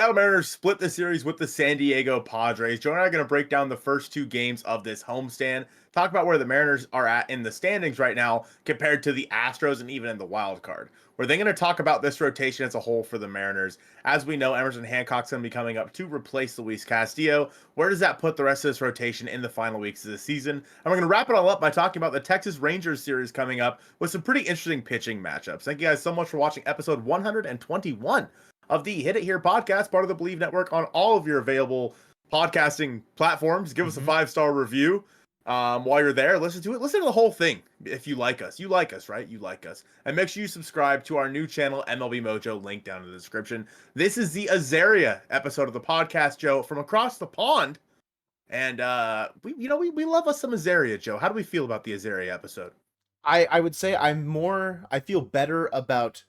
Seattle Mariners split the series with the San Diego Padres. Joe and I are going to break down the first two games of this homestand, talk about where the Mariners are at in the standings right now compared to the Astros and even in the wild card. We're then going to talk about this rotation as a whole for the Mariners. As we know, Emerson Hancock's going to be coming up to replace Luis Castillo. Where does that put the rest of this rotation in the final weeks of the season? And we're going to wrap it all up by talking about the Texas Rangers series coming up with some pretty interesting pitching matchups. Thank you guys so much for watching episode 121 of the Hit It Here podcast, part of the Bleav Network, on all of your available podcasting platforms. Give us a 5-star review while you're there. Listen to it. Listen to the whole thing if you like us. You like us, right? You like us. And make sure you subscribe to our new channel, MLB Mojo, link down in the description. This is the Azaria episode of the podcast, Joe, from across the pond. And we love us some Azaria, Joe. How do we feel about the Azaria episode? I would say I feel better about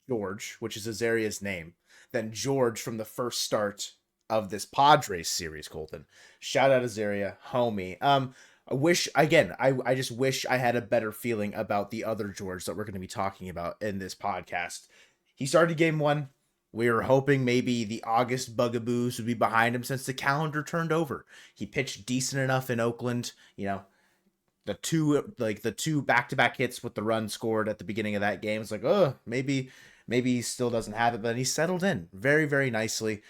George, which is Azaria's name, than George from the first start of this Padres series, Colton. Shout out Azaria, homie. I just wish I had a better feeling about the other George that we're going to be talking about in this podcast. He started game one. We were hoping maybe the August bugaboos would be behind him since the calendar turned over. He pitched decent enough in Oakland, the two back-to-back hits with the run scored at the beginning of that game. It's like, maybe he still doesn't have it, but he settled in very, very nicely.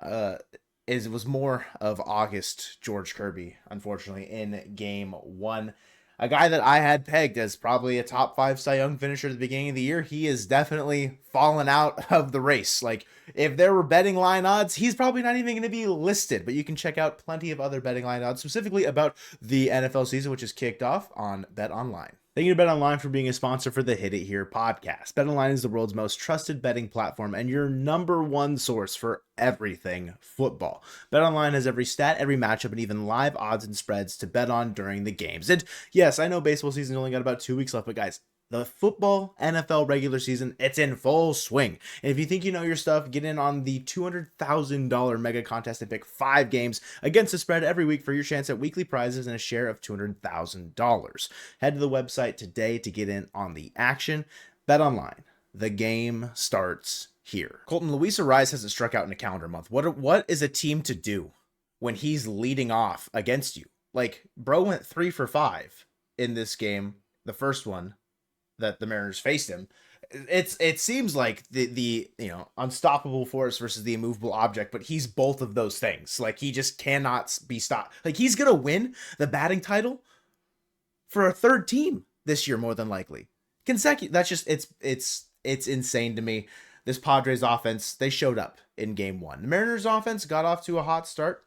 It was more of August George Kirby, unfortunately, in game one. A guy that I had pegged as probably a top 5 Cy Young finisher at the beginning of the year. He is definitely fallen out of the race. Like, if there were betting line odds, he's probably not even going to be listed, but you can check out plenty of other betting line odds, specifically about the NFL season, which is kicked off on BetOnline. Thank you to BetOnline for being a sponsor for the Hit It Here podcast. BetOnline is the world's most trusted betting platform and your number one source for everything football. BetOnline has every stat, every matchup, and even live odds and spreads to bet on during the games. And yes, I know baseball season's only got about 2 weeks left, but guys, the football NFL regular season, it's in full swing. And if you think you know your stuff, get in on the $200,000 mega contest and pick 5 games against the spread every week for your chance at weekly prizes and a share of $200,000. Head to the website today to get in on the action. Bet online. The game starts here. Colton, Luis Arraez hasn't struck out in a calendar month. What is a team to do when he's leading off against you? Like, bro went 3 for 5 in this game, the first one that the Mariners faced him. It seems like the unstoppable force versus the immovable object, but he's both of those things. Like, he just cannot be stopped. Like, he's gonna win the batting title for a third team this year, more than likely. Consecutive. That's just it's insane to me. This Padres offense, they showed up in game one. The Mariners offense got off to a hot start.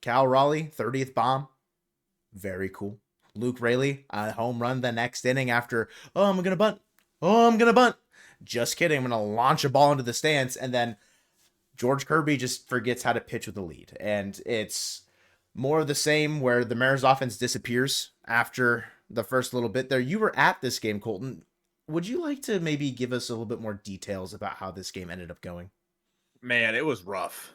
Cal Raleigh, 30th bomb. Very cool. Luke Raley, a home run the next inning after, I'm going to bunt. Just kidding. I'm going to launch a ball into the stands. And then George Kirby just forgets how to pitch with a lead. And it's more of the same where the Mariners offense disappears after the first little bit there. You were at this game, Colton. Would you like to maybe give us a little bit more details about how this game ended up going? Man, it was rough.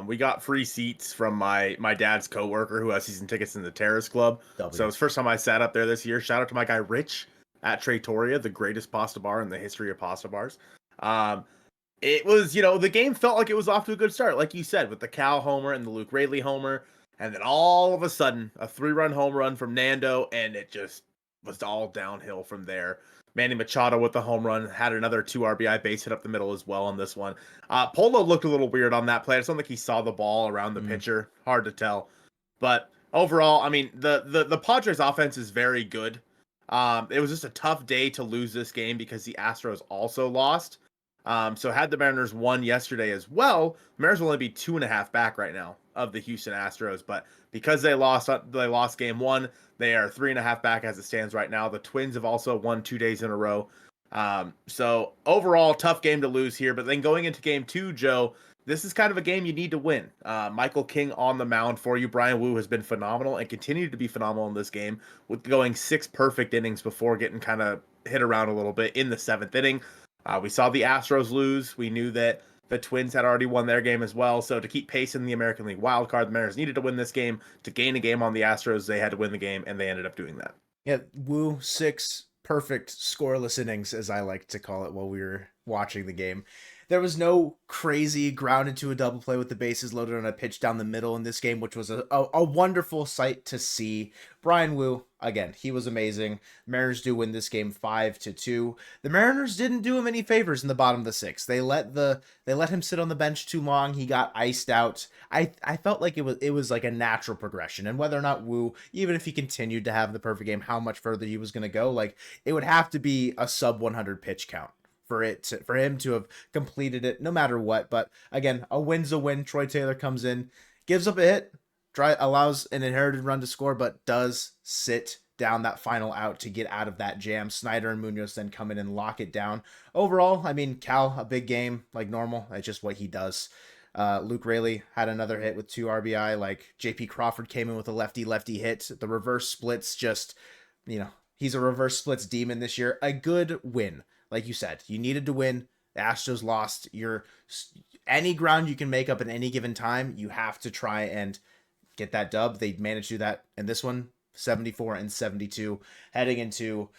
We got free seats from my dad's coworker who has season tickets in the Terrace Club. So it was the first time I sat up there this year. Shout out to my guy Rich at Trattoria, the greatest pasta bar in the history of pasta bars. It was, the game felt like it was off to a good start, like you said, with the Cal homer and the Luke Raley homer. And then all of a sudden, a 3-run home run from Nando, and it just was all downhill from there. Manny Machado with the home run, had another 2 RBI base hit up the middle as well on this one. Polo looked a little weird on that play. I just don't think he saw the ball around the pitcher. Hard to tell. But overall, I mean, the Padres offense is very good. It was just a tough day to lose this game because the Astros also lost. So had the Mariners won yesterday as well, the Mariners will only be 2.5 back right now of the Houston Astros. But because they lost game one, they are 3.5 back as it stands right now. The Twins have also won 2 days in a row. So overall, tough game to lose here. But then going into game two, Joe, this is kind of a game you need to win. Michael King on the mound for you. Brian Wu has been phenomenal and continued to be phenomenal in this game, with going 6 perfect innings before getting kind of hit around a little bit in the 7th inning. We saw the Astros lose. We knew that the Twins had already won their game as well. So to keep pace in the American League wildcard, the Mariners needed to win this game. To gain a game on the Astros, they had to win the game, and they ended up doing that. Yeah, Wu, 6 perfect scoreless innings, as I like to call it, while we were watching the game. there was no crazy grounded to a double play with the bases loaded on a pitch down the middle in this game, which was a wonderful sight to see. Brian Wu, again, he was amazing. Mariners do win this game 5-2. The Mariners didn't do him any favors in the bottom of the sixth. They let him sit on the bench too long. He got iced out. I felt like it was like a natural progression, and whether or not Wu, even if he continued to have the perfect game, how much further he was going to go, like it would have to be a sub 100 pitch count for him to have completed it, no matter what. But again, a win's a win. Troy Taylor comes in, gives up a hit, allows an inherited run to score, but does sit down that final out to get out of that jam. Snyder and Munoz then come in and lock it down. Overall, I mean, Cal, a big game like normal. That's just what he does. Luke Raley had another hit with 2 RBI. Like JP Crawford came in with a lefty hit. The reverse splits, just, he's a reverse splits demon this year. A good win. Like you said, you needed to win. The Astros lost. Any ground you can make up at any given time, you have to try and get that dub. They managed to do that in this one, 74-72, heading into,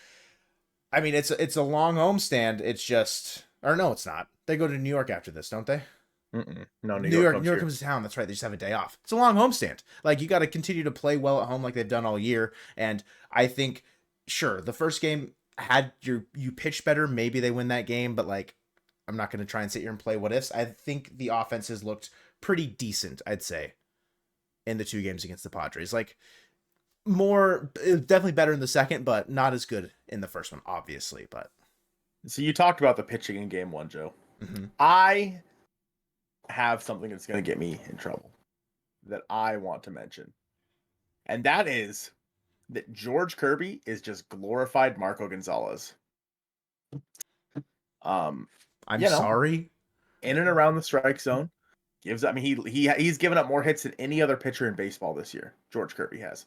I mean, it's a long homestand. It's just, or no, it's not. They go to New York after this, don't they? No, New York comes to town. That's right. They just have a day off. It's a long homestand. Like, you got to continue to play well at home like they've done all year. And I think, sure, the first game had you pitched better, maybe they win that game, but like, I'm not going to try and sit here and play what ifs. I think the offenses looked pretty decent, I'd say, in the 2 games against the Padres. Like, definitely better in the second, but not as good in the first one, obviously. But so you talked about the pitching in game 1, Joe. Mm-hmm. I have something that's going to get me in trouble that I want to mention, and that is that George Kirby is just glorified Marco Gonzalez. I'm sorry. In and around the strike zone, he's given up more hits than any other pitcher in baseball this year. George Kirby has.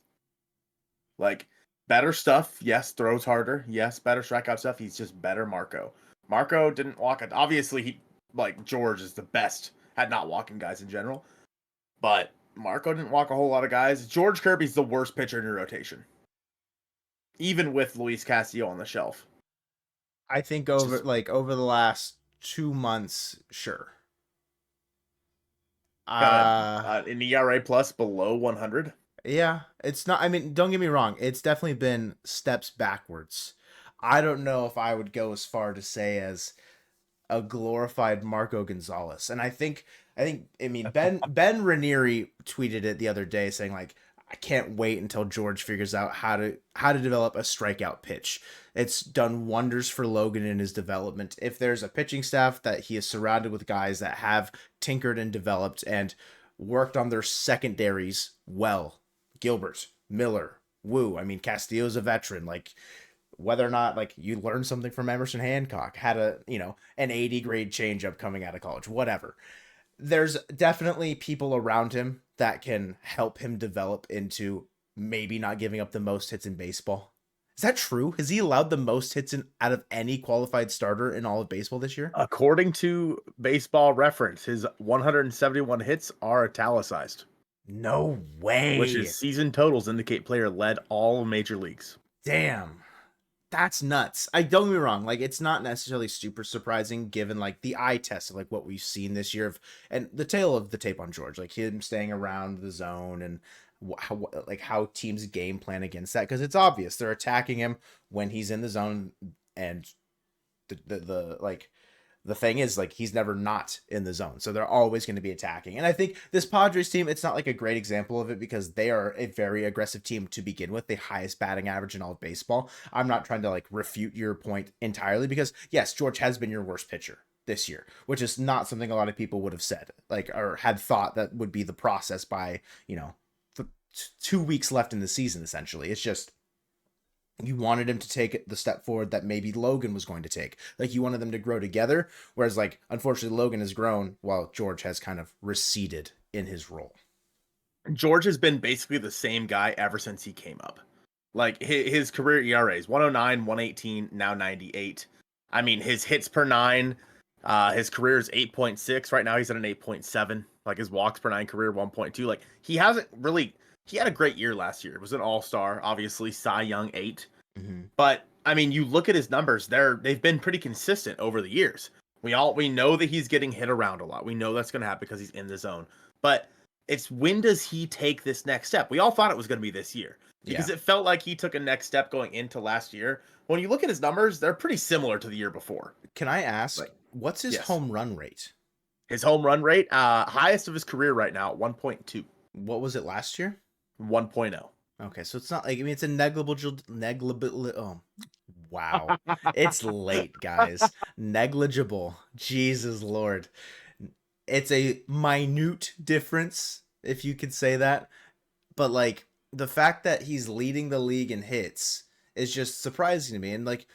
Like, better stuff, yes. Throws harder, yes. Better strikeout stuff. He's just better Marco. Marco didn't walk it. Obviously, George is the best at not walking guys in general, but Marco didn't walk a whole lot of guys. George Kirby's the worst pitcher in your rotation, even with Luis Castillo on the shelf. I think over the last 2 months, sure. An ERA plus below 100. Yeah, it's not. I mean, don't get me wrong. It's definitely been steps backwards. I don't know if I would go as far to say as a glorified Marco Gonzalez. And I mean, Ben Ranieri tweeted it the other day saying, like, I can't wait until George figures out how to develop a strikeout pitch. It's done wonders for Logan in his development. If there's a pitching staff that he is surrounded with guys that have tinkered and developed and worked on their secondaries well, Gilbert, Miller, Wu. I mean, Castillo's a veteran. Like, whether or not, like, you learned something from Emerson Hancock, had an 80 grade changeup coming out of college, whatever. There's definitely people around him that can help him develop into maybe not giving up the most hits in baseball. Is that true? Has he allowed the most hits out of any qualified starter in all of baseball this year? According to Baseball Reference, his 171 hits are italicized. No way. Which his season totals indicate player led all major leagues. Damn. That's nuts. Don't get me wrong. Like, it's not necessarily super surprising given like the eye test of like what we've seen this year and the tail of the tape on George, like him staying around the zone and how teams game plan against that. Because it's obvious they're attacking him when he's in the zone, and the thing is, like, he's never not in the zone. So they're always going to be attacking. And I think this Padres team, it's not like a great example of it because they are a very aggressive team to begin with, the highest batting average in all of baseball. I'm not trying to like refute your point entirely because yes, George has been your worst pitcher this year, which is not something a lot of people would have said, like, or had thought that would be the process by, 2 weeks left in the season. Essentially, it's just, you wanted him to take the step forward that maybe Logan was going to take. Like, you wanted them to grow together. Whereas, like, unfortunately, Logan has grown while George has kind of receded in his role. George has been basically the same guy ever since he came up. Like, his career ERA is 109, 118, now 98. I mean, his hits per 9, his career is 8.6. Right now, he's at an 8.7. Like, his walks per 9 career, 1.2. Like, he hasn't really... He had a great year last year. It was an all-star, obviously, Cy Young 8. Mm-hmm. But, I mean, you look at his numbers, they've been pretty consistent over the years. We know that he's getting hit around a lot. We know that's going to happen because he's in the zone. But it's when does he take this next step? We all thought it was going to be this year because it felt like he took a next step going into last year. When you look at his numbers, they're pretty similar to the year before. Can I ask, what's his home run rate? His home run rate, highest of his career right now, 1.2. What was it last year? 1.0. Okay, so it's not like, I mean, it's a negligible. Oh, wow, it's late, guys. Negligible. Jesus Lord, it's a minute difference, if you could say that. But like the fact that he's leading the league in hits is just surprising to me. And like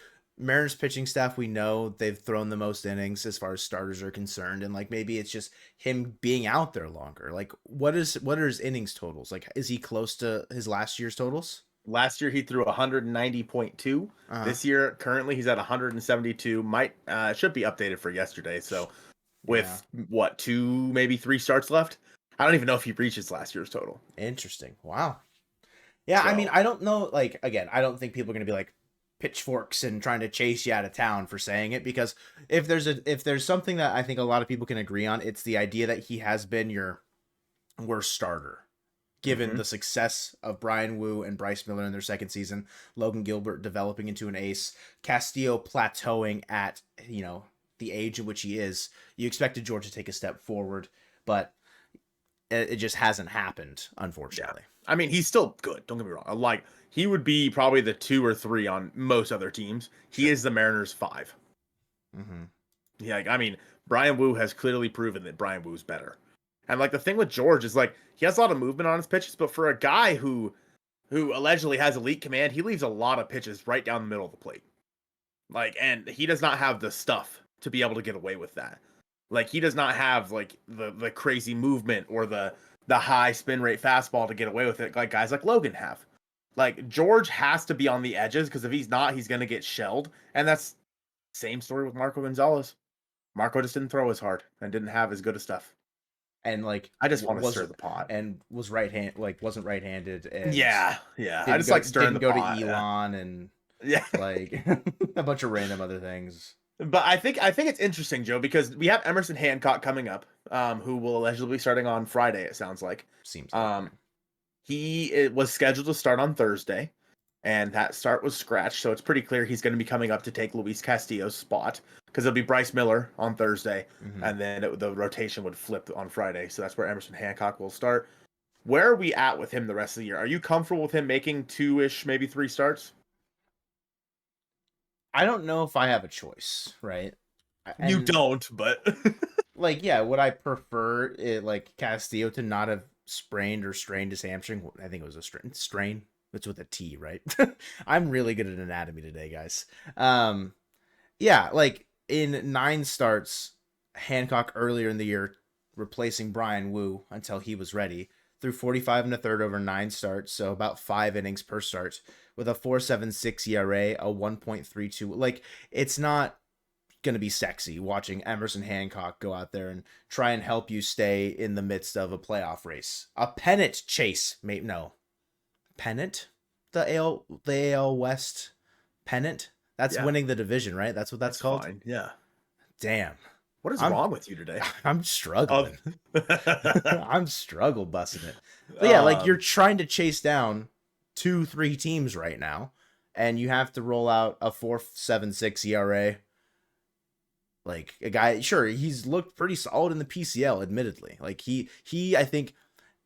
Mariners pitching staff, we know they've thrown the most innings as far as starters are concerned, and like maybe it's just him being out there longer. Like what are his innings totals? Like is he close to his last year's totals? Last year he threw 190.2. This year currently he's at 172. Might should be updated for yesterday. So with what, 2 maybe 3 starts left, I don't even know if he reaches last year's total. Interesting. Wow. Yeah, so, I mean, I don't know. Like again, I don't think people are going to be like pitchforks and trying to chase you out of town for saying it, because if there's something that I think a lot of people can agree on, it's the idea that he has been your worst starter given the success of Brian Wu and Bryce Miller in their second season, Logan Gilbert developing into an ace, Castillo plateauing at, you know, the age at which he is. You expected George to take a step forward, but it just hasn't happened, unfortunately. I mean, he's still good, don't get me wrong. Like, he would be probably the 2 or 3 on most other teams. He is the Mariners' 5. Yeah, I mean, Brian Wu has clearly proven that Brian Wu's better. And like the thing with George is like he has a lot of movement on his pitches, but for a guy who allegedly has elite command, he leaves a lot of pitches right down the middle of the plate. Like, and he does not have the stuff to be able to get away with that. Like, he does not have like the crazy movement or the high spin rate fastball to get away with it like guys like Logan have. Like, George has to be on the edges, because if he's not, he's going to get shelled. And that's same story with Marco Gonzalez. Marco just didn't throw as hard and didn't have as good of stuff. And like, I just want to stir the pot. And was wasn't right-handed. And yeah. I just like stirring the pot. Didn't go to Elon and like a bunch of random other things. But I think it's interesting, Joe, because we have Emerson Hancock coming up, who will allegedly be starting on Friday. It sounds like. Seems like he was scheduled to start on Thursday, and that start was scratched. So it's pretty clear he's going to be coming up to take Luis Castillo's spot, because it'll be Bryce Miller on Thursday, and then the rotation would flip on Friday. So that's where Emerson Hancock will start. Where are we at with him the rest of the year? Are you comfortable with him making 2-ish, maybe 3 starts? I don't know if I have a choice, right? And you don't, but like, yeah, would I prefer it like Castillo to not have sprained or strained his hamstring? I think it was a strain. It's with a T, right? I'm really good at anatomy today, guys. Yeah, like in 9 starts, Hancock earlier in the year replacing Brian Wu until he was ready, threw 45 1/3 over 9 starts, so about 5 innings per start, with a 4.76 ERA, a 1.32. Like, it's not gonna be sexy watching Emerson Hancock go out there and try and help you stay in the midst of a playoff race, a pennant chase. Maybe no pennant, the AL West pennant. That's winning the division, right? That's what that's called. Fine. Yeah. Damn. What is wrong with you today? I'm struggling. I'm struggle busting it. But yeah, like, you're trying to chase down 2-3 teams right now, and you have to roll out a 4.76 ERA. Like, a guy, sure, he's looked pretty solid in the PCL, admittedly. Like, he I think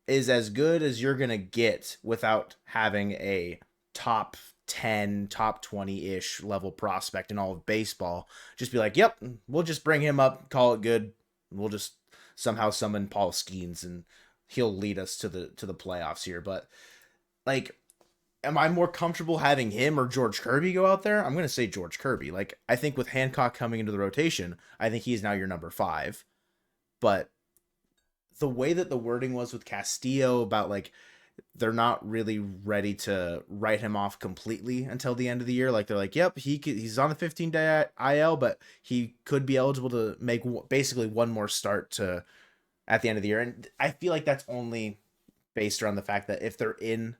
is as good as you're gonna get without having a top 10, top 20-ish level prospect in all of baseball. Just be like, yep, we'll just bring him up, call it good. We'll just somehow summon Paul Skeens and he'll lead us to the playoffs here. But like, am I more comfortable having him or George Kirby go out there? I'm going to say George Kirby. Like, I think with Hancock coming into the rotation, I think he's now your number 5. But the way that the wording was with Castillo about like, they're not really ready to write him off completely until the end of the year. Like, they're like, yep, he's on the 15-day IL, but he could be eligible to make basically one more start at the end of the year. And I feel like that's only based around the fact that if they're in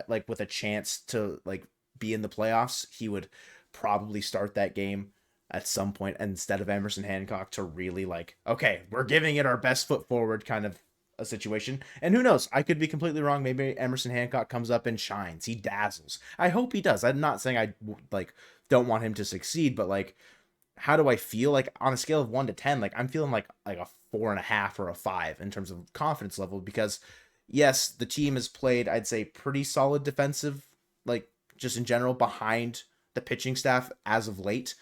like with a chance to like be in the playoffs, he would probably start that game. at some point instead of Emerson Hancock to really like, okay, we're giving it our best foot forward kind of a situation. And who knows? I could be completely wrong. Maybe Emerson Hancock comes up and shines. He dazzles. I hope he does. I'm not saying I like don't want him to succeed, but like, how do I feel? Like on a scale of 1 to 10, like I'm feeling like a 4.5 or a 5 in terms of confidence level, because yes, the team has played, I'd say, pretty solid defensive, like just in general behind the pitching staff as of late.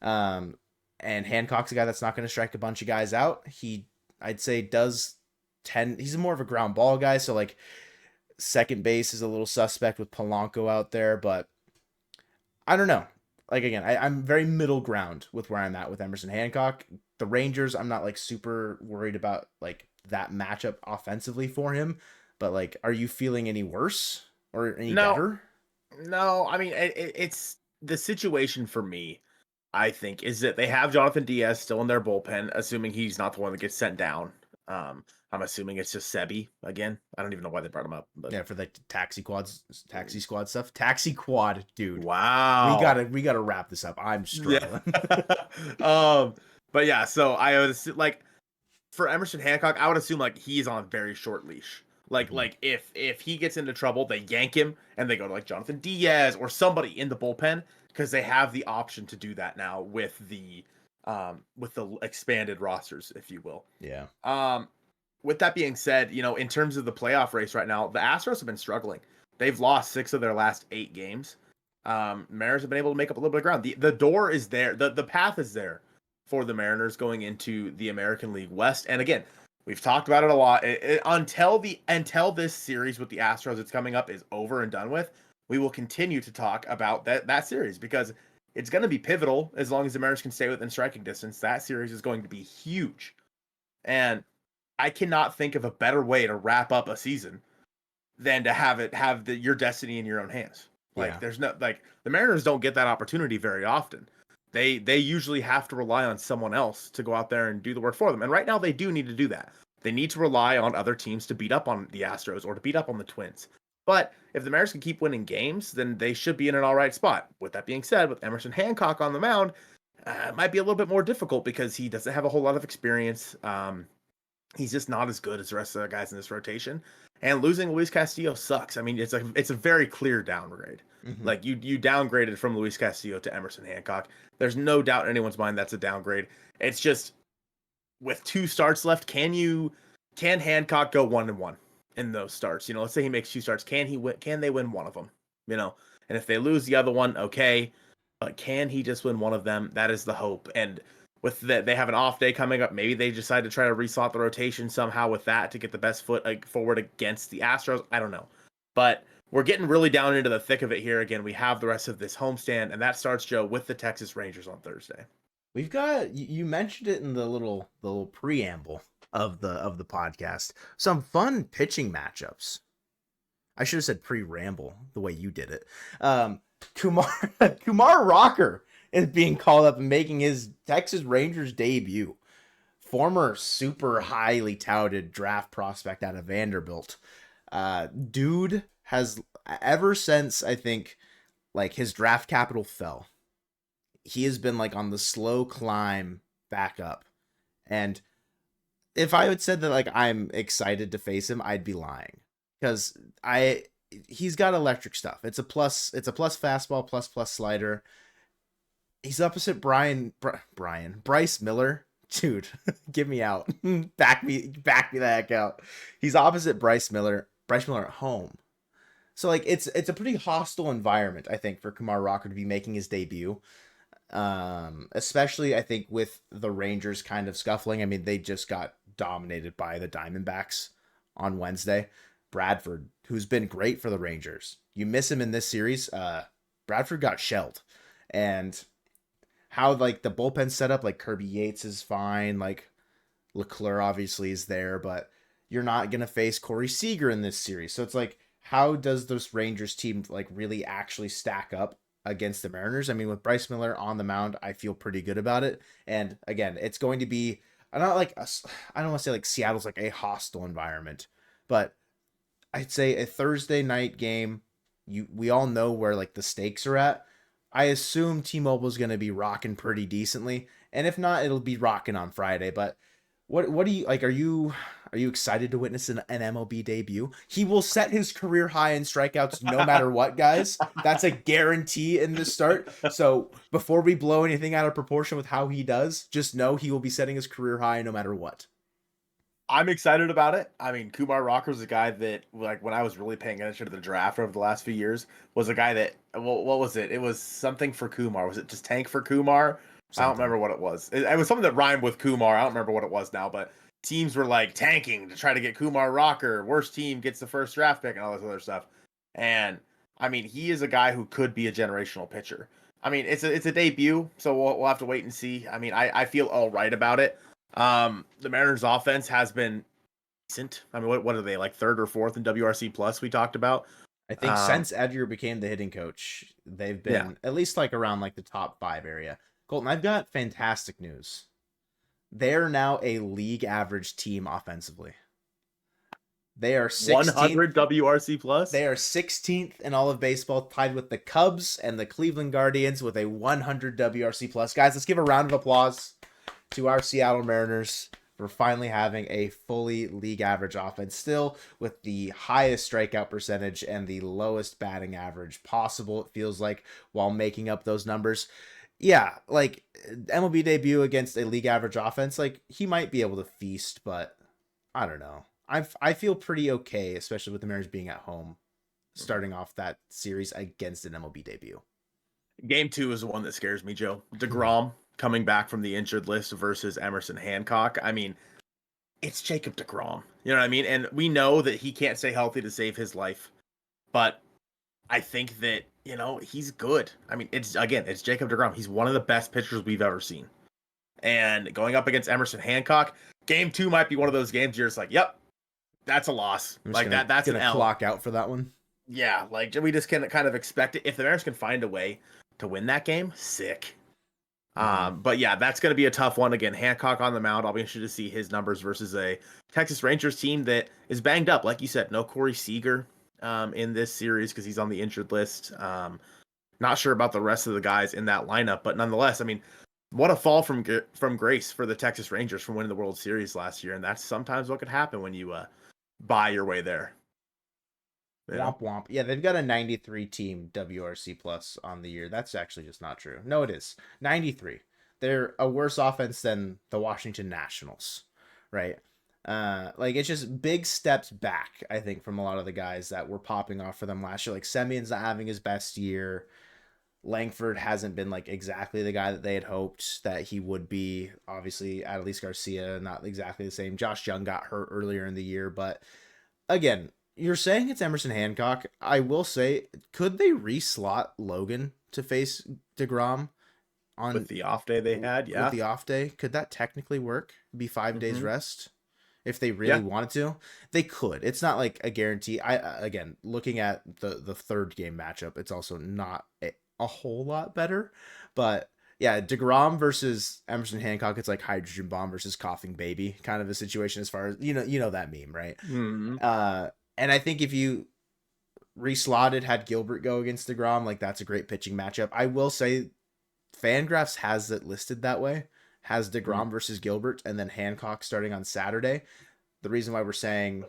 Um, and Hancock's a guy that's not going to strike a bunch of guys out. He, I'd say, does he's more of a ground ball guy. So like second base is a little suspect with Polanco out there, but I don't know. Like again, I'm very middle ground with where I'm at with Emerson Hancock. The Rangers, I'm not like super worried about like that matchup offensively for him, but like, are you feeling any worse or any better? No. I mean, it's the situation for me. I think is that they have Jonathan Diaz still in their bullpen, assuming he's not the one that gets sent down. I'm assuming it's just Sebi again. I don't even know why they brought him up. But Yeah, for the taxi squad stuff. Taxi quad, dude. Wow. We gotta wrap this up. I'm struggling. Yeah. But yeah, so I would assume, like for Emerson Hancock, I would assume like he's on a very short leash. Like if he gets into trouble, they yank him and they go to like Jonathan Diaz or somebody in the bullpen, because they have the option to do that now with the expanded rosters, if you will. Yeah. With that being said, in terms of the playoff race right now, the Astros have been struggling. They've lost 6 of their last 8 games. Mariners have been able to make up a little bit of ground. The door is there. The path is there for the Mariners going into the American League West. And again, we've talked about it a lot. Until this series with the Astros that's coming up is over and done with, we will continue to talk about that series, because it's going to be pivotal as long as the Mariners can stay within striking distance. That series is going to be huge. And I cannot think of a better way to wrap up a season than to have your destiny in your own hands. Like there's no, like the Mariners don't get that opportunity very often. They usually have to rely on someone else to go out there and do the work for them. And right now they do need to do that. They need to rely on other teams to beat up on the Astros or to beat up on the Twins. But if the Mariners can keep winning games, then they should be in an all right spot. With that being said, with Emerson Hancock on the mound, it might be a little bit more difficult because he doesn't have a whole lot of experience. He's just not as good as the rest of the guys in this rotation. And losing Luis Castillo sucks. I mean, it's a very clear downgrade. Mm-hmm. Like you downgraded from Luis Castillo to Emerson Hancock. There's no doubt in anyone's mind that's a downgrade. It's just with 2 starts left, can Hancock go 1-1 in those starts? Let's say he makes 2 starts. Can they win one of them? And if they lose the other one, okay. But can he just win one of them? That is the hope. And with that, they have an off day coming up. Maybe they decide to try to reslot the rotation somehow with that to get the best foot forward against the Astros. I don't know. But we're getting really down into the thick of it here. Again, we have the rest of this homestand, and that starts, Joe, with the Texas Rangers on Thursday. We've got, you mentioned it in the little preamble of the podcast, some fun pitching matchups. I should have said pre-ramble the way you did it. Kumar Rocker is being called up and making his Texas Rangers debut. Former super highly touted draft prospect out of Vanderbilt. Dude has, ever since I think like his draft capital fell, he has been like on the slow climb back up. And if I had said that like I'm excited to face him, I'd be lying, because he's got electric stuff. It's a plus fastball, plus slider. He's opposite Bryce Miller. Dude, get me out. back me the heck out. He's opposite Bryce Miller at home. So like it's a pretty hostile environment, I think, for Kumar Rocker to be making his debut. Especially I think with the Rangers kind of scuffling. I mean, they just got dominated by the Diamondbacks on Wednesday. Bradford, who's been great for the Rangers, you miss him in this series. Bradford got shelled. And how like the bullpen set up, like Kirby Yates is fine, like Leclerc obviously is there, but you're not gonna face Corey Seager in this series. So it's like, how does this Rangers team like really actually stack up against the Mariners? I mean, with Bryce Miller on the mound, I feel pretty good about it. And again, it's going to be not like I don't want to say like Seattle's like a hostile environment, but I'd say a Thursday night game. We all know where like the stakes are at. I assume T-Mobile is going to be rocking pretty decently, and if not, it'll be rocking on Friday. But what do you like? Are you excited to witness an MLB debut? He will set his career high in strikeouts no matter what, guys. That's a guarantee in this start. So before we blow anything out of proportion with how he does, just know he will be setting his career high no matter what. I'm excited about it. I mean, Kumar Rocker's a guy that, like, when I was really paying attention to the draft over the last few years, was a guy that, well, what was it? It was something for Kumar. Was it just tank for Kumar? I don't remember what it was. It was something that rhymed with Kumar. I don't remember what it was now, but teams were like tanking to try to get Kumar Rocker. Worst team gets the first draft pick and all this other stuff. And I mean, he is a guy who could be a generational pitcher. I mean, it's a debut, so we'll have to wait and see. I mean, I feel all right about it. The Mariners offense has been decent. I mean, what are they, like third or fourth in WRC plus we talked about? I think since Edgar became the hitting coach, they've been at least like around like the top 5 area. Colton, I've got fantastic news. They're now a league average team offensively. They are 100 WRC plus. They are 16th in all of baseball, tied with the Cubs and the Cleveland Guardians with a 100 WRC plus. Guys, let's give a round of applause to our Seattle Mariners for finally having a fully league average offense, still with the highest strikeout percentage and the lowest batting average possible, it feels like, while making up those numbers. Yeah, like MLB debut against a league average offense, like he might be able to feast, but I don't know. I feel pretty okay, especially with the Mariners being at home, starting off that series against an MLB debut. Game 2 is the one that scares me, Joe. DeGrom coming back from the injured list versus Emerson Hancock. I mean, it's Jacob DeGrom. You know what I mean? And we know that he can't stay healthy to save his life. But I think that, you know, he's good. I mean, it's Jacob DeGrom. He's one of the best pitchers we've ever seen. And going up against Emerson Hancock, game 2 might be one of those games you're just like, yep, that's a loss. Like that's an L. Clock out for that one. Yeah, like we just can kind of expect it. If the Mariners can find a way to win that game, sick. But yeah, that's going to be a tough one. Again, Hancock on the mound. I'll be interested to see his numbers versus a Texas Rangers team that is banged up. Like you said, no Corey Seager in this series because he's on the injured list. Not sure about the rest of the guys in that lineup, but nonetheless, I mean, what a fall from grace for the Texas Rangers from winning the World Series last year. And that's sometimes what could happen when you buy your way there. Womp womp. Yeah, they've got a 93 team WRC plus on the year. That's actually just not true. No, it is 93. They're a worse offense than the Washington Nationals, right? Like it's just big steps back, I think, from a lot of the guys that were popping off for them last year. Like Semion's not having his best year. Langford hasn't been like exactly the guy that they had hoped that he would be. Obviously, Adolis Garcia, not exactly the same. Josh Young got hurt earlier in the year, but again, you're saying it's Emerson Hancock. I will say, could they re-slot Logan to face DeGrom on with the off day they had? Yeah, with the off day, could that technically work? Be 5 days rest if they really wanted to. They could. It's not like a guarantee. Again, looking at the third game matchup, it's also not a whole lot better, but yeah, DeGrom versus Emerson Hancock, it's like hydrogen bomb versus coughing baby kind of a situation as far as, you know that meme, right? And I think if you reslotted, had Gilbert go against DeGrom, like that's a great pitching matchup. I will say Fangraphs has it listed that way, has DeGrom versus Gilbert and then Hancock starting on Saturday. The reason why we're saying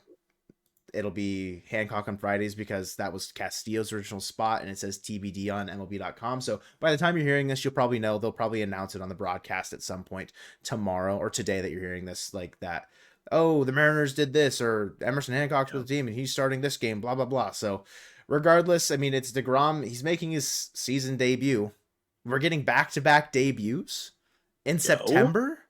it'll be Hancock on Fridays because that was Castillo's original spot and it says TBD on MLB.com. So by the time you're hearing this, you'll probably know they'll probably announce it on the broadcast at some point tomorrow or today that you're hearing this, like that. Oh, the Mariners did this, or Emerson Hancock's with the team and he's starting this game, blah, blah, blah. So regardless, I mean, it's DeGrom. He's making his season debut. We're getting back-to-back debuts in September.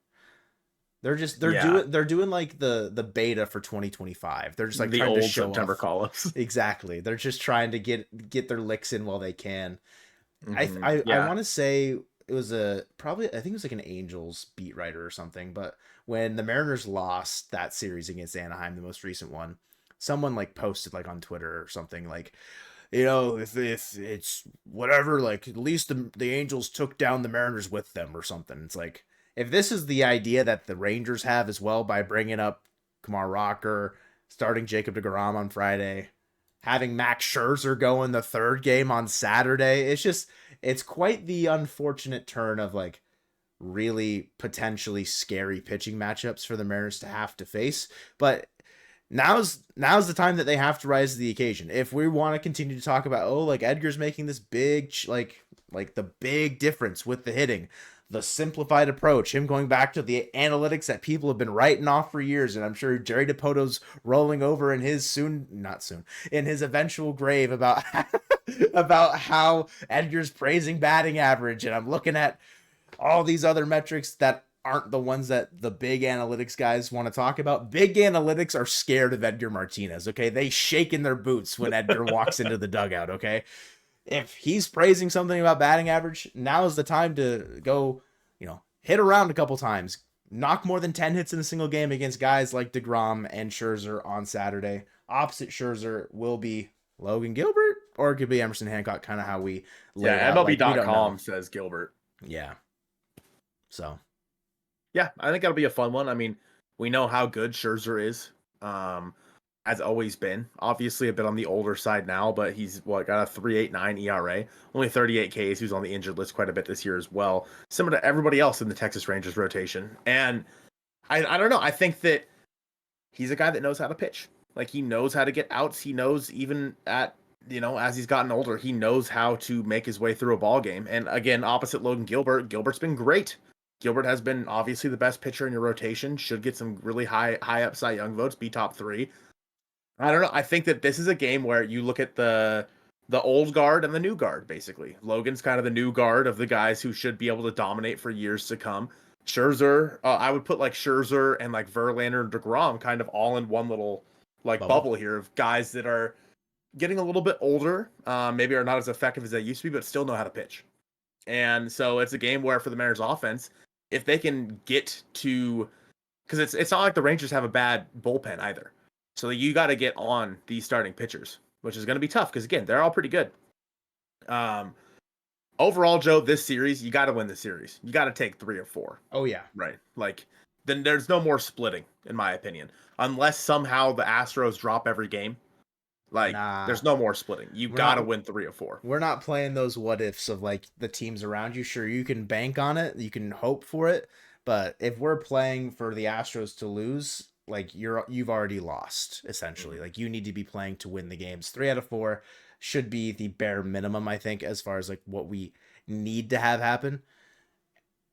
They're doing like the beta for 2025. They're just like the trying old to show September off. call-ups. Exactly. They're just trying to get their licks in while they can. I want to say it was I think it was like an Angels beat writer or something, but when the Mariners lost that series against Anaheim, the most recent one, someone like posted like on Twitter or something like, you know, if it's whatever, like at least the Angels took down the Mariners with them or something. It's like, if this is the idea that the Rangers have as well by bringing up Kumar Rocker, starting Jacob DeGrom on Friday, having Max Scherzer go in the third game on Saturday. It's quite the unfortunate turn of like really potentially scary pitching matchups for the Mariners to have to face. But now's the time that they have to rise to the occasion. If we want to continue to talk about, oh, like Edgar's making this big like the big difference with the hitting, the simplified approach, him going back to the analytics that people have been writing off for years, and I'm sure Jerry DiPoto's rolling over in his in his eventual grave about about how Edgar's praising batting average, and I'm looking at all these other metrics that aren't the ones that the big analytics guys want to talk about. Big analytics are scared of Edgar Martinez, okay? They shake in their boots when Edgar walks into the dugout, okay? If he's praising something about batting average, now is the time to go, hit around a couple times. Knock more than 10 hits in a single game against guys like DeGrom and Scherzer on Saturday. Opposite Scherzer will be Logan Gilbert, or it could be Emerson Hancock, kind of how we lay it out. MLB.com says Gilbert. Yeah. So. Yeah, I think that'll be a fun one. I mean, we know how good Scherzer is. Has always been. Obviously a bit on the older side now, but he's got a 3.89 ERA, only 38 Ks. He was on the injured list quite a bit this year as well, similar to everybody else in the Texas Rangers rotation. And I don't know. I think that he's a guy that knows how to pitch. Like, he knows how to get outs. He knows, even at as he's gotten older, he knows how to make his way through a ball game. And again, opposite Logan Gilbert, Gilbert's been great. Gilbert has been obviously the best pitcher in your rotation. Should get some really high up Cy Young votes, be top 3. I don't know. I think that this is a game where you look at the old guard and the new guard, basically. Logan's kind of the new guard of the guys who should be able to dominate for years to come. Scherzer, I would put like Scherzer and like Verlander and DeGrom kind of all in one little like bubble here of guys that are getting a little bit older, maybe are not as effective as they used to be, but still know how to pitch. And so it's a game where for the Mariners offense, if they can get to, because it's not like the Rangers have a bad bullpen either. So you got to get on these starting pitchers, which is going to be tough because, again, they're all pretty good. Overall, Joe, this series, you got to win the series. You got to take 3 or 4. Oh, yeah. Right. Like, then there's no more splitting, in my opinion. Unless somehow the Astros drop every game. Like, there's no more splitting. You got to win 3 or 4. We're not playing those what ifs of, like, the teams around you. Sure, you can bank on it. You can hope for it. But if we're playing for the Astros to lose, like, you've already lost, essentially. Like, you need to be playing to win the games. 3 out of 4 should be the bare minimum, I think, as far as like what we need to have happen.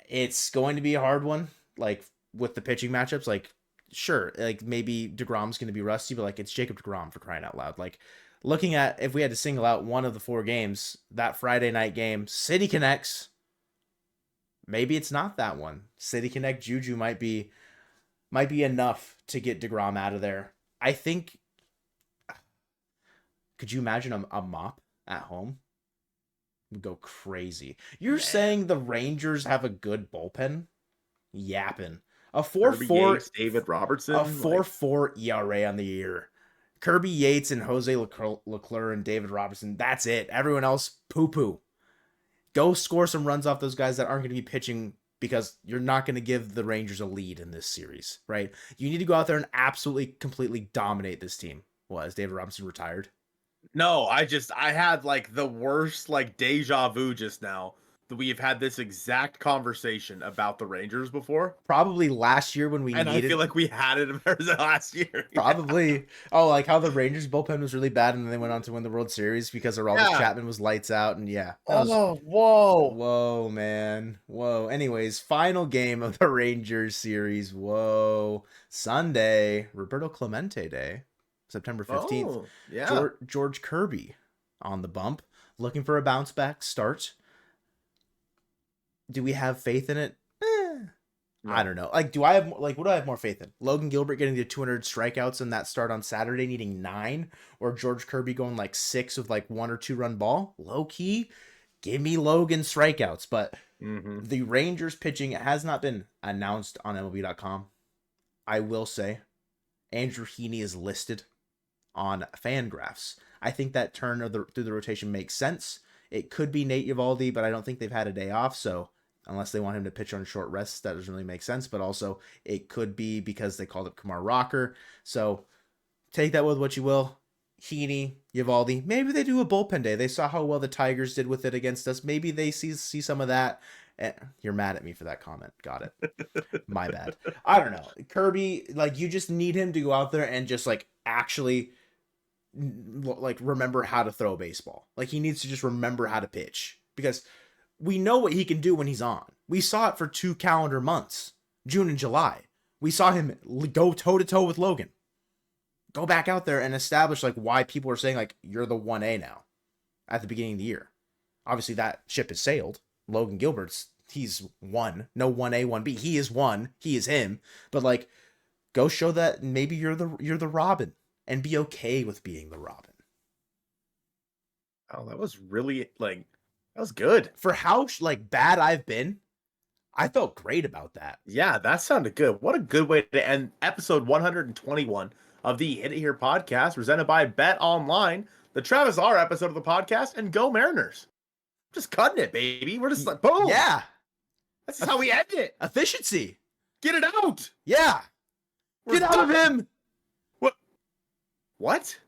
It's going to be a hard one, like with the pitching matchups. Like, sure, like maybe DeGrom's going to be rusty, but like it's Jacob DeGrom, for crying out loud. Like, looking at, if we had to single out one of the 4 games, that Friday night game, City Connects, maybe it's not that one. City Connect Juju might be enough to get DeGrom out of there. I think, could you imagine a mop at home? Would go crazy. You're saying the Rangers have a good bullpen? Yapping. A 4.4 David Robertson. A 4.4 ERA on the year. Kirby Yates and Jose Leclerc and David Robertson. That's it. Everyone else, poo-poo. Go score some runs off those guys that aren't going to be pitching, because you're not going to give the Rangers a lead in this series, right? You need to go out there and absolutely, completely dominate this team. What, is David Robinson retired? No, I had like the worst like deja vu just now that we've had this exact conversation about the Rangers before. Probably last year when I feel like we had it last year. Probably. Oh, like how the Rangers bullpen was really bad and then they went on to win the World Series because Aroldis Chapman was lights out, and whoa, man. Whoa. Anyways, final game of the Rangers series. Whoa. Sunday, Roberto Clemente Day. September 15th. Oh, yeah. George Kirby on the bump, looking for a bounce back start. Do we have faith in it? No. I don't know. Like, what do I have more faith in? Logan Gilbert getting to 200 strikeouts in that start on Saturday, needing 9, or George Kirby going like 6 with like 1 or 2 run ball? Low key, give me Logan strikeouts. But the Rangers pitching has not been announced on MLB.com. I will say, Andrew Heaney is listed on Fangraphs. I think that turn through the rotation makes sense. It could be Nate Eovaldi, but I don't think they've had a day off, so unless they want him to pitch on short rests, that doesn't really make sense. But also, it could be because they called up Kumar Rocker. So take that with what you will. Heaney, Eovaldi, maybe they do a bullpen day. They saw how well the Tigers did with it against us. Maybe they see some of that. You're mad at me for that comment. Got it. My bad. I don't know. Kirby, like, you just need him to go out there and just, like, actually, like, remember how to throw a baseball. Like, he needs to just remember how to pitch. Because we know what he can do when he's on. We saw it for 2 calendar months, June and July. We saw him go toe-to-toe with Logan. Go back out there and establish, like, why people are saying, like, you're the 1A now at the beginning of the year. Obviously, that ship has sailed. Logan Gilbert's, he's 1. No 1A, 1B. He is 1. He is him. But, like, go show that maybe you're the Robin and be okay with being the Robin. Oh, that was really, like, that was good. For how, like, bad I've been, I felt great about that. Yeah, that sounded good. What a good way to end episode 121 of the Hit It Here podcast, presented by Bet Online, the Travis R episode of the podcast, and Go Mariners. Just cutting it, baby. We're just like, boom. Yeah. This is how we end it. Efficiency. Get it out. Yeah. Get out of him. What?